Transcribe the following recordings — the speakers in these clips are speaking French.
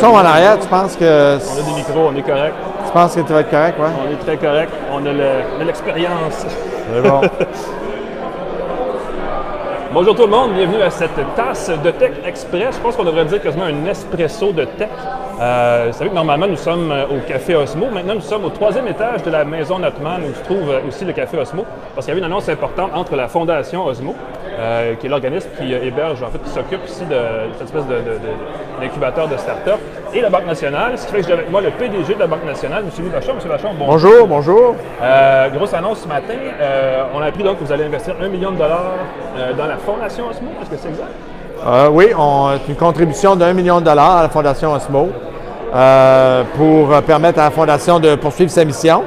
son en arrière, tu penses que... On a des micros, on est correct. Tu penses que tu vas être correct, oui? On est très correct. On a l'expérience. C'est bon. Bonjour tout le monde, bienvenue à cette tasse de Tech Express. Je pense qu'on devrait dire quasiment un espresso de tech. Vous savez que normalement nous sommes au Café Osmo. Maintenant nous sommes au 3e étage de la maison Notman où se trouve aussi le Café Osmo. Parce qu'il y avait une annonce importante entre la Fondation Osmo, qui est l'organisme qui héberge, en fait, qui s'occupe ici de cette espèce d'incubateur de start-up, et la Banque nationale. Ce qui fait que j'ai avec moi le PDG de la Banque nationale, M. Louis Vachon. M. Vachon, bonjour. Bonjour. Grosse annonce ce matin. On a appris donc que vous allez investir $1 million dans la Fondation Osmo. Est-ce que c'est exact? Oui, c'est une contribution de $1 million à la Fondation Osmo pour permettre à la Fondation de poursuivre sa mission,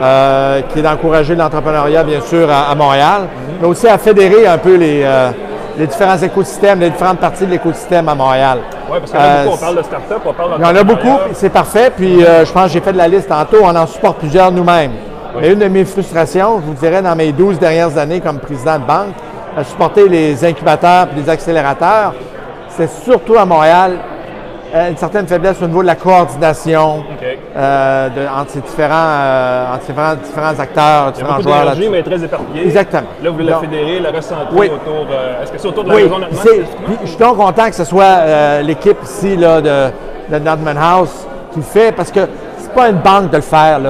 qui est d'encourager l'entrepreneuriat, bien sûr, à Montréal, mais aussi à fédérer un peu les différents écosystèmes, les différentes parties de l'écosystème à Montréal. Oui, parce qu'il y en a beaucoup, on parle de start-up, on parle Il y en a beaucoup, c'est parfait, puis je pense que j'ai fait de la liste tantôt, on en supporte plusieurs nous-mêmes. Oui. Mais une de mes frustrations, je vous dirais, dans mes 12 dernières années comme président de banque, à supporter les incubateurs et les accélérateurs, c'est surtout à Montréal une certaine faiblesse au niveau de la coordination entre ces différents acteurs, différents joueurs. Il y a beaucoup d'énergie, mais très éparpillée. Exactement. Là, vous voulez la fédérer, la recentrer autour... Est-ce que c'est autour de la maison Notman? Je suis donc content que ce soit l'équipe ici là, de Notman House qui le fait, parce que c'est pas une banque de le faire.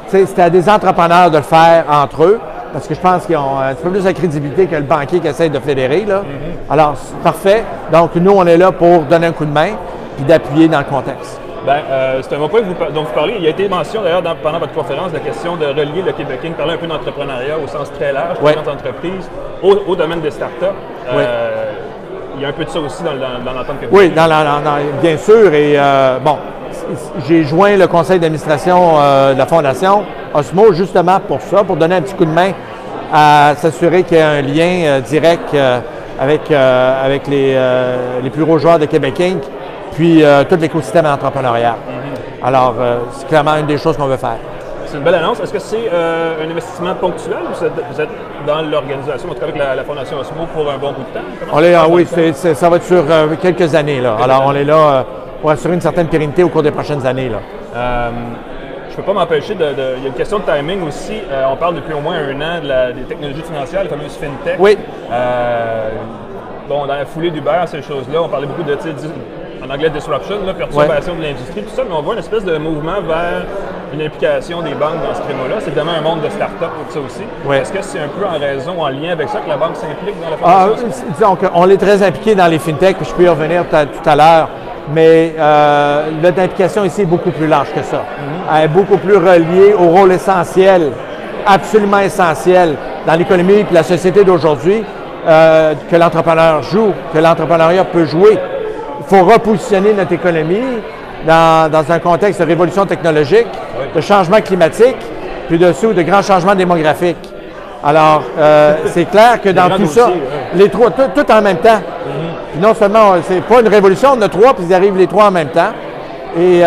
C'était à des entrepreneurs de le faire entre eux. Parce que je pense qu'ils ont un petit peu plus de crédibilité que le banquier qui essaie de fédérer. Là. Alors, c'est parfait. Donc, nous, on est là pour donner un coup de main puis d'appuyer dans le contexte. C'est un bon point dont vous parlez. Il y a été mention d'ailleurs pendant votre conférence la question de relier le Québécois, parler un peu d'entrepreneuriat au sens très large, de entreprises, au domaine des startups. Il y a un peu de ça aussi dans l'entente que vous avez. Oui, bien sûr. Et j'ai joint le conseil d'administration de la Fondation Osmo justement pour ça, pour donner un petit coup de main à s'assurer qu'il y a un lien direct avec les plus gros joueurs de Québec Inc., puis tout l'écosystème entrepreneurial. Alors, c'est clairement une des choses qu'on veut faire. C'est une belle annonce. Est-ce que c'est un investissement ponctuel ou vous êtes dans l'organisation, en tout cas avec la Fondation Osmo, pour un bon bout de temps? Oui, ça va être sur quelques années. Là. Alors, on est là pour assurer une certaine pérennité au cours des prochaines années. Là. Je ne peux pas m'empêcher il y a une question de timing aussi. On parle depuis au moins un an des technologies financières, les fameuses FinTech. Oui. Dans la foulée d'Uber, ces choses-là, on parlait beaucoup de, en anglais, disruption, perturbation de l'industrie, tout ça, mais on voit une espèce de mouvement vers une implication des banques dans ce créneau-là. C'est évidemment un monde de start-up pour ça aussi. Oui. Est-ce que c'est un peu en raison, en lien avec ça, que la banque s'implique dans la formation? Disons qu'on est très impliqué dans les FinTech, puis je peux y revenir tout à l'heure. Mais notre implication ici est beaucoup plus large que ça. Elle est beaucoup plus reliée au rôle essentiel, absolument essentiel, dans l'économie et la société d'aujourd'hui que l'entrepreneur joue, que l'entrepreneuriat peut jouer. Il faut repositionner notre économie dans un contexte de révolution technologique, de changement climatique, puis de grands changements démographiques. Alors, c'est clair que dans tout ça, les trois, tout en même temps. Non seulement, c'est pas une révolution, on en a trois, puis ils arrivent les trois en même temps. Et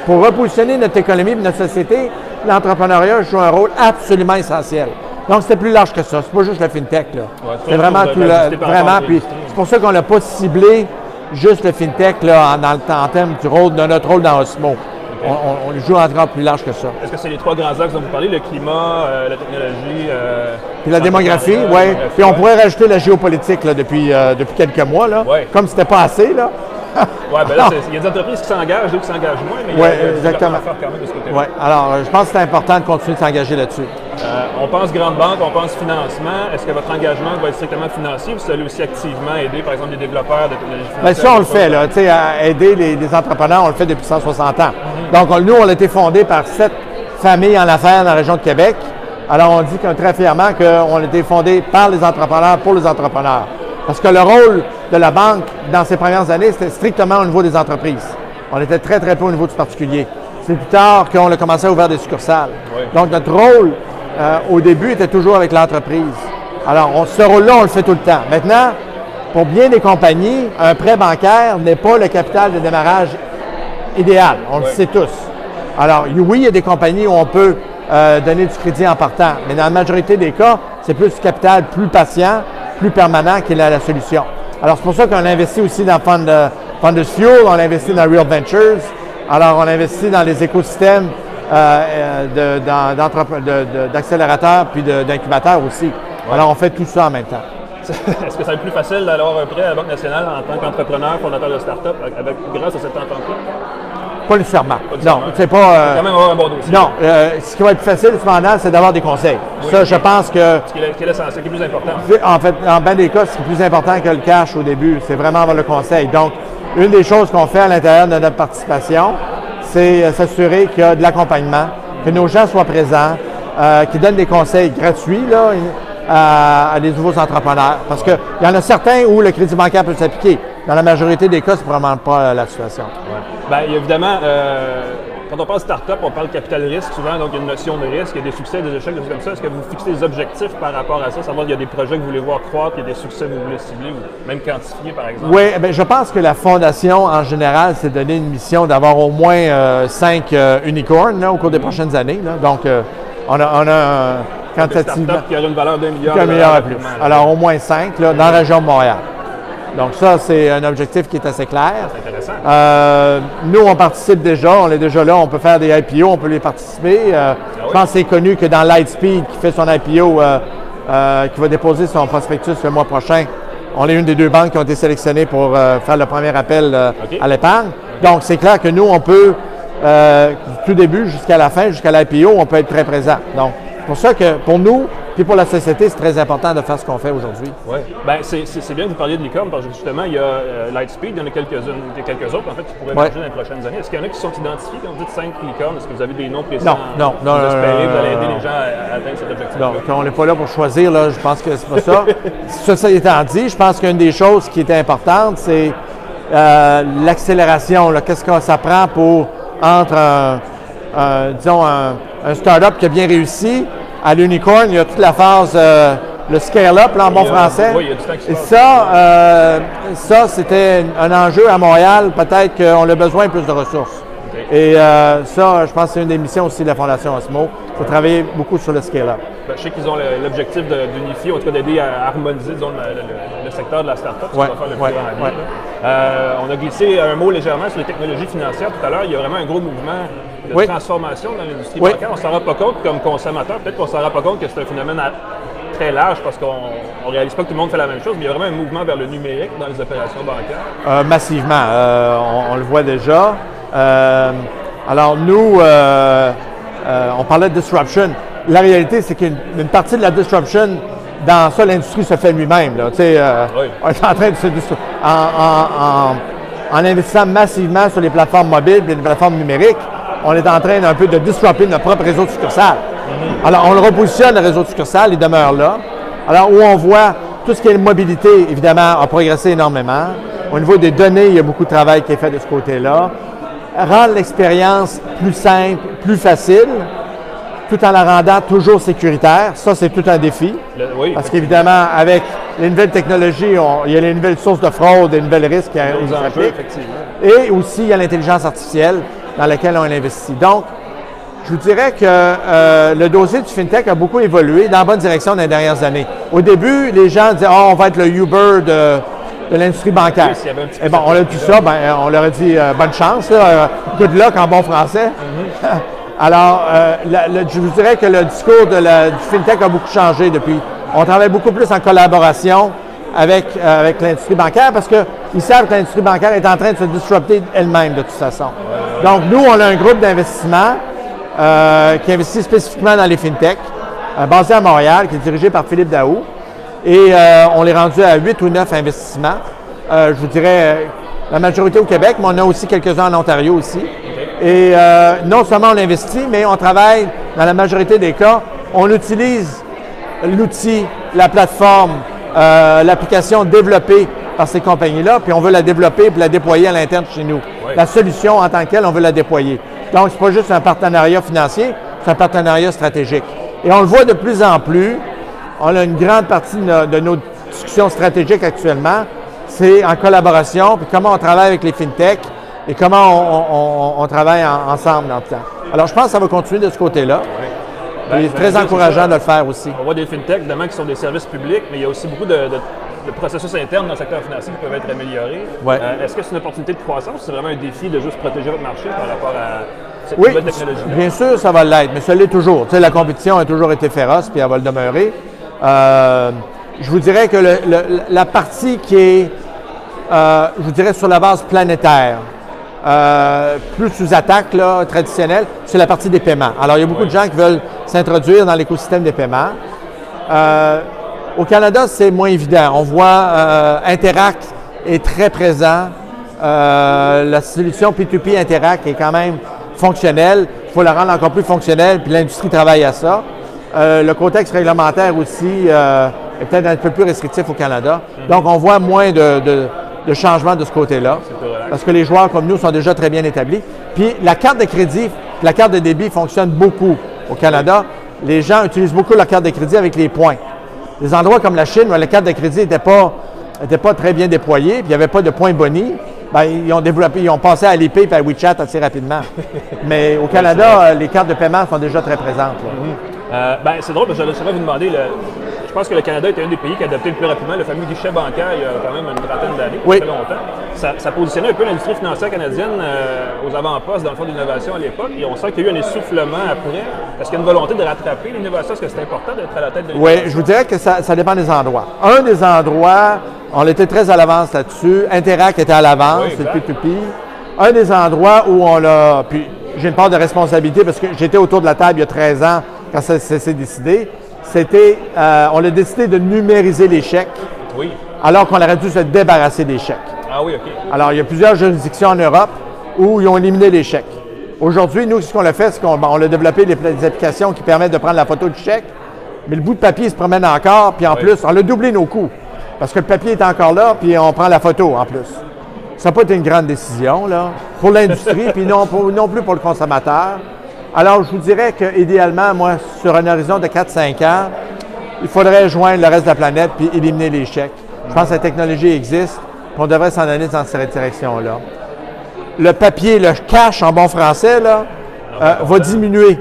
pour repositionner notre économie et notre société, l'entrepreneuriat joue un rôle absolument essentiel. Donc, c'était plus large que ça. C'est pas juste la FinTech, là. C'est vraiment tout vraiment. Puis c'est pour ça qu'on n'a pas ciblé juste le FinTech là, en termes de notre rôle dans Osmo. On joue encore plus large que ça. Est-ce que c'est les trois grands axes dont vous parlez, le climat, la technologie, puis la démographie, oui. Puis on pourrait rajouter la géopolitique là, depuis quelques mois, là, comme c'était pas assez. Là. Oui, bien là, il y a des entreprises qui s'engagent, d'autres qui s'engagent moins, mais il y a exactement. à faire quand même de ce côté-là. Oui, alors je pense que c'est important de continuer de s'engager là-dessus. On pense grande banque, on pense financement. Est-ce que votre engagement va être strictement financier ou vous allez aussi activement aider, par exemple, des développeurs de technologies financières? Bien, ça, on le fait, là. Tu sais, aider les entrepreneurs, on le fait depuis 160 ans. Donc, nous, on a été fondé par 7 familles en affaires dans la région de Québec. Alors, on dit très fièrement qu'on a été fondé par les entrepreneurs, pour les entrepreneurs. Parce que le rôle de la banque, dans ces premières années, c'était strictement au niveau des entreprises. On était très, très peu au niveau du particulier. C'est plus tard qu'on a commencé à ouvrir des succursales. Oui. Donc, notre rôle, au début, était toujours avec l'entreprise. Alors, ce rôle-là, on le fait tout le temps. Maintenant, pour bien des compagnies, un prêt bancaire n'est pas le capital de démarrage idéal. On le sait tous. Alors, oui, il y a des compagnies où on peut donner du crédit en partant, mais dans la majorité des cas, c'est plus du capital plus patient, plus permanent qui est la solution. Alors, c'est pour ça qu'on a investi aussi dans Fundus Fuel, on a investi dans Real Ventures. Alors, on a investi dans les écosystèmes d'accélérateurs puis d'incubateurs aussi. Ouais. Alors, on fait tout ça en même temps. Est-ce que ça va être plus facile d'avoir un prêt à la Banque nationale en tant qu'entrepreneur, fondateur de start-up, grâce à cette entente-là? Pas nécessairement. Non, c'est pas. Quand même avoir un bon dossier. Non, ce qui va être plus facile, cependant, c'est d'avoir des conseils. Oui, ça, je pense que. Ce qui est le plus important. En fait, en bien des cas, ce qui est plus important que le cash au début, c'est vraiment avoir le conseil. Donc, une des choses qu'on fait à l'intérieur de notre participation, c'est s'assurer qu'il y a de l'accompagnement, que nos gens soient présents, qu'ils donnent des conseils gratuits là, à des nouveaux entrepreneurs. Parce qu'il y en a certains où le crédit bancaire peut s'appliquer. Dans la majorité des cas, c'est probablement pas la situation. Ouais. Bien, évidemment, quand on parle start-up, on parle capital risque souvent, donc il y a une notion de risque, il y a des succès, des échecs, des choses comme ça. Est-ce que vous fixez des objectifs par rapport à ça, savoir qu'il y a des projets que vous voulez voir croître, qu'il y a des succès que vous voulez cibler ou même quantifier, par exemple? Oui, bien, je pense que la fondation, en général, s'est donné une mission d'avoir au moins 5 unicorns là, au cours des prochaines années. Là. Donc, on a un quantitativement qui aurait une valeur d'1 milliard. $1 milliard à plus. Alors, au moins 5 là, dans la région de Montréal. Donc ça, c'est un objectif qui est assez clair. C'est intéressant. Nous, on participe déjà, on est déjà là, on peut faire des IPO, on peut les participer. Je pense que c'est connu que dans Lightspeed, qui fait son IPO, qui va déposer son prospectus le mois prochain, on est une des 2 banques qui ont été sélectionnées pour faire le premier appel à l'épargne. Donc, c'est clair que nous, on peut, du tout début jusqu'à la fin, jusqu'à l'IPO, on peut être très présent. Donc, c'est pour ça que pour nous, puis pour la société, c'est très important de faire ce qu'on fait aujourd'hui. Oui. Bien, c'est bien que vous parliez de licorne parce que justement, il y a Lightspeed, il y en a quelques autres en fait qui pourraient émerger dans les prochaines années. Est-ce qu'il y en a qui sont identifiés quand vous dites 5 licornes? Est-ce que vous avez des noms précis? Non. Vous espérez que vous allez aider les gens à atteindre cet objectif-là? Non, on n'est pas là pour choisir, là, je pense que c'est pas ça. Ça étant dit, je pense qu'une des choses qui est importante, c'est l'accélération. Qu'est-ce que ça prend pour, entre disons, un start-up qui a bien réussi, à l'unicorn, il y a toute la phase, le scale-up, en bon français. Oui, il y a du temps qui se passe. Et ça, c'était un enjeu à Montréal. Peut-être qu'on a besoin de plus de ressources. Okay. Et ça, je pense que c'est une des missions aussi de la Fondation Osmo, c'est de travailler beaucoup sur le scale-up. Ben, je sais qu'ils ont l'objectif d'unifier, en tout cas d'aider à harmoniser disons, le secteur de la start-up, ouais, ça va faire le plus grand bien. On a glissé un mot légèrement sur les technologies financières tout à l'heure. Il y a vraiment un gros mouvement de transformation dans l'industrie bancaire. On ne s'en rend pas compte comme consommateur. Peut-être qu'on ne s'en rend pas compte que c'est un phénomène très large parce qu'on ne réalise pas que tout le monde fait la même chose, mais il y a vraiment un mouvement vers le numérique dans les opérations bancaires. Massivement. On le voit déjà. Alors nous, on parlait de disruption. La réalité, c'est qu'une partie de la disruption, dans ça, l'industrie se fait lui-même. On est en train de se disrupter. En investissant massivement sur les plateformes mobiles et les plateformes numériques, on est en train un peu de disrupter notre propre réseau de succursales. Alors, on le repositionne, le réseau de succursales, il demeure là. Alors, où on voit tout ce qui est mobilité, évidemment, a progressé énormément. Au niveau des données, il y a beaucoup de travail qui est fait de ce côté-là. Rendre l'expérience plus simple, plus facile, tout en la rendant toujours sécuritaire. Ça, c'est tout un défi. Parce qu'évidemment, avec les nouvelles technologies, il y a les nouvelles sources de fraude et les nouvelles risques qui s'appliquent. Et aussi, il y a l'intelligence artificielle dans laquelle on investit. Donc, je vous dirais que le dossier du FinTech a beaucoup évolué dans la bonne direction dans les dernières années. Au début, les gens disaient « on va être le Uber de l'industrie bancaire. Oui, » Et bon, on a dit ça, on leur a dit bonne chance, good luck en bon français. Alors, je vous dirais que le discours du FinTech a beaucoup changé depuis. On travaille beaucoup plus en collaboration avec l'industrie bancaire parce qu'ils savent que l'industrie bancaire est en train de se disrupter elle-même de toute façon. Donc, nous, on a un groupe d'investissement qui investit spécifiquement dans les FinTech, basé à Montréal, qui est dirigé par Philippe Daou. Et on est rendu à 8 ou 9 investissements. Je vous dirais la majorité au Québec, mais on a aussi quelques-uns en Ontario aussi. Et non seulement on investit, mais on travaille, dans la majorité des cas, on utilise l'outil, la plateforme, l'application développée par ces compagnies-là, puis on veut la développer et la déployer à l'interne chez nous. Oui. La solution en tant que telle, on veut la déployer. Donc, ce n'est pas juste un partenariat financier, c'est un partenariat stratégique. Et on le voit de plus en plus, on a une grande partie de nos discussions stratégiques actuellement, c'est en collaboration, puis comment on travaille avec les FinTech et comment on travaille ensemble dans le temps. Alors, je pense que ça va continuer de ce côté-là. C'est très encourageant de le faire aussi. On voit des FinTech, évidemment, qui sont des services publics, mais il y a aussi beaucoup de de processus internes dans le secteur financier qui peuvent être améliorés. Ouais. Est-ce que c'est une opportunité de croissance ou c'est vraiment un défi de juste protéger votre marché par rapport à cette Oui, nouvelle technologie? bien sûr, ça va l'être, mais ça l'est toujours. Tu sais, la compétition a toujours été féroce, puis elle va le demeurer. Je vous dirais que la partie qui est, je vous dirais, sur la base planétaire, plus sous attaque là, traditionnelle, c'est la partie des paiements. Alors, il y a beaucoup de gens qui veulent s'introduire dans l'écosystème des paiements. Au Canada, c'est moins évident. On voit Interact est très présent. La solution P2P Interact est quand même fonctionnelle. Il faut la rendre encore plus fonctionnelle, puis l'industrie travaille à ça. Le contexte réglementaire aussi est peut-être un peu plus restrictif au Canada. Donc, on voit moins de changements de ce côté-là, parce que les joueurs comme nous sont déjà très bien établis. Puis, la carte de crédit, la carte de débit fonctionne beaucoup au Canada. Les gens utilisent beaucoup la carte de crédit avec les points. Des endroits comme la Chine, où la carte de crédit n'était pas très bien déployée, puis il n'y avait pas de points boni, bien, ils ont passé à l'IP et à WeChat assez rapidement. Mais au Canada, les cartes de paiement sont déjà très présentes. Ben, c'est drôle, parce que je savais vous demander, je pense que le Canada était un des pays qui a adopté le plus rapidement le fameux guichet bancaire il y a quand même une trentaine d'années, oui. Ça fait longtemps. Ça positionnait un peu l'industrie financière canadienne aux avant-postes dans le fond d'innovation à l'époque, et on sent qu'il y a eu un essoufflement après. Est-ce qu'il y a une volonté de rattraper l'innovation? Est-ce que c'est important d'être à la tête de l'innovation? Oui, je vous dirais que ça dépend des endroits. Un des endroits, on était très à l'avance là-dessus. Interact était à l'avance, oui, c'est le P2P. Un des endroits où on l'a... Puis j'ai une part de responsabilité parce que j'étais autour de la table il y a 13 ans quand ça s'est décidé. C'était, on a décidé de numériser les chèques, oui. Alors qu'on aurait dû se débarrasser des chèques. Ah oui, OK. Alors, il y a plusieurs juridictions en Europe où ils ont éliminé les chèques. Aujourd'hui, nous, ce qu'on a fait, c'est qu'on a développé des applications qui permettent de prendre la photo du chèque, mais le bout de papier se promène encore, puis en plus, on a doublé nos coûts, parce que le papier est encore là, puis on prend la photo en plus. Ça n'a pas été une grande décision, là, pour l'industrie, puis non plus pour le consommateur. Alors, je vous dirais qu'idéalement, moi, sur un horizon de 4-5 ans, il faudrait joindre le reste de la planète puis éliminer les chèques. Je pense que la technologie existe, puis on devrait s'en aller dans cette direction-là. Le papier, le cash en bon français, là, va diminuer,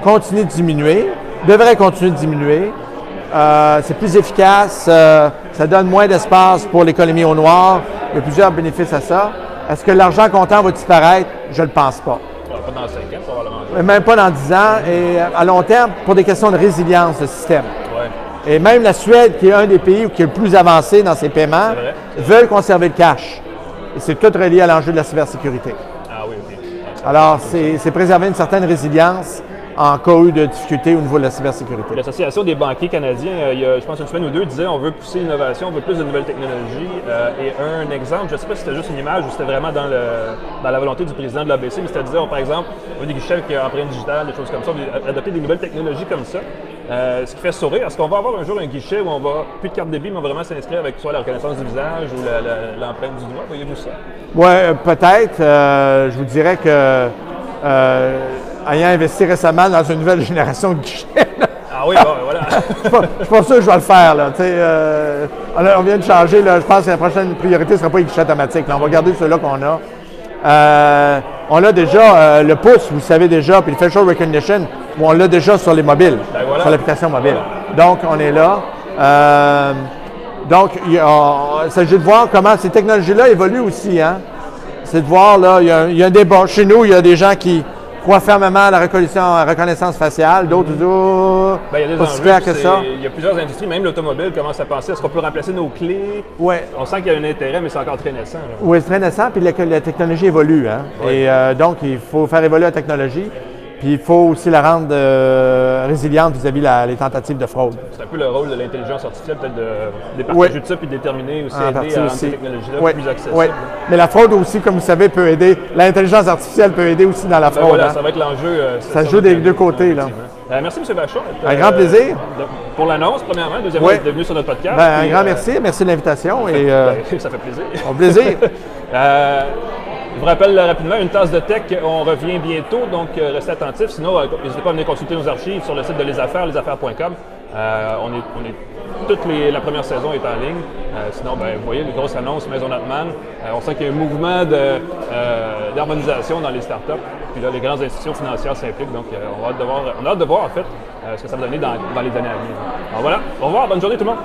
continue de diminuer, devrait continuer de diminuer. C'est plus efficace, ça donne moins d'espace pour l'économie au noir. Il y a plusieurs bénéfices à ça. Est-ce que l'argent comptant va disparaître? Je ne le pense pas. Pas dans 5 ans, probablement. Même pas dans 10 ans. Et à long terme, pour des questions de résilience de système. Ouais. Et même la Suède, qui est un des pays qui est le plus avancé dans ses paiements, veulent conserver le cash. Et c'est tout relié à l'enjeu de la cybersécurité. Ah oui, OK. Alors, c'est préserver une certaine résilience en cas de difficulté au niveau de la cybersécurité. L'Association des banquiers canadiens, il y a, je pense, une semaine ou deux, disait on veut pousser l'innovation, on veut plus de nouvelles technologies. Et un exemple, je ne sais pas si c'était juste une image ou c'était vraiment dans la volonté du président de l'ABC, mais c'était disait, par exemple, on a des guichets avec empreinte digitale, des choses comme ça, on veut adopter des nouvelles technologies comme ça. Ce qui fait sourire. Est-ce qu'on va avoir un jour un guichet où on va, plus de carte débit, mais on va vraiment s'inscrire avec soit la reconnaissance du visage ou l'empreinte du doigt? Voyez-vous ça? Oui, peut-être. Je vous dirais que ayant investi récemment dans une nouvelle génération de guichets, ah oui, bon, voilà. je suis pas sûr que je vais le faire. Là. On vient de changer. Là, je pense que la prochaine priorité ne sera pas les guichets automatiques. Là, on va garder ceux-là qu'on a. On a déjà le pouce, vous savez déjà, puis le facial recognition, on l'a déjà sur les mobiles, ben voilà. Sur l'application mobile. Donc, on est là. Donc, il s'agit de voir comment ces technologies-là évoluent aussi. Hein? C'est de voir, là, il y a un débat. Chez nous, il y a des gens qui croient fermement à la reconnaissance faciale, d'autres disent il y a des pas si clair que ça. Il y a plusieurs industries, même l'automobile commence à penser, est-ce qu'on peut remplacer nos clés? Ouais. On sent qu'il y a un intérêt, mais c'est encore très naissant. Là. Oui, c'est très naissant, puis la technologie évolue. Hein? Ouais. Et donc, il faut faire évoluer la technologie. Puis il faut aussi la rendre résiliente vis-à-vis les tentatives de fraude. C'est un peu le rôle de l'intelligence artificielle, peut-être de partager tout ça puis de déterminer aussi, aider à rendre ces technologies-là plus accessibles. Oui, mais la fraude aussi, comme vous savez, peut aider. L'intelligence artificielle peut aider aussi dans la fraude. Voilà, hein? ça va être l'enjeu. Ça joue des deux côtés. Là. Merci, M. Vachon. Un grand plaisir. Pour l'annonce, premièrement. Deuxièmement, d'être venu sur notre podcast. Un grand merci. Merci de l'invitation. Ça fait plaisir. Au plaisir. Je vous rappelle rapidement, une tasse de tech, on revient bientôt, donc restez attentifs. Sinon, n'hésitez pas à venir consulter nos archives sur le site de lesaffaires, lesaffaires.com. Toute la première saison est en ligne. Sinon, vous voyez, les grosses annonces, Maison Natman. On sent qu'il y a un mouvement d'harmonisation dans les startups. Puis là, les grandes institutions financières s'impliquent. Donc, on a hâte de voir, en fait, ce que ça va donner dans les années à venir. Alors voilà, au revoir, bonne journée tout le monde.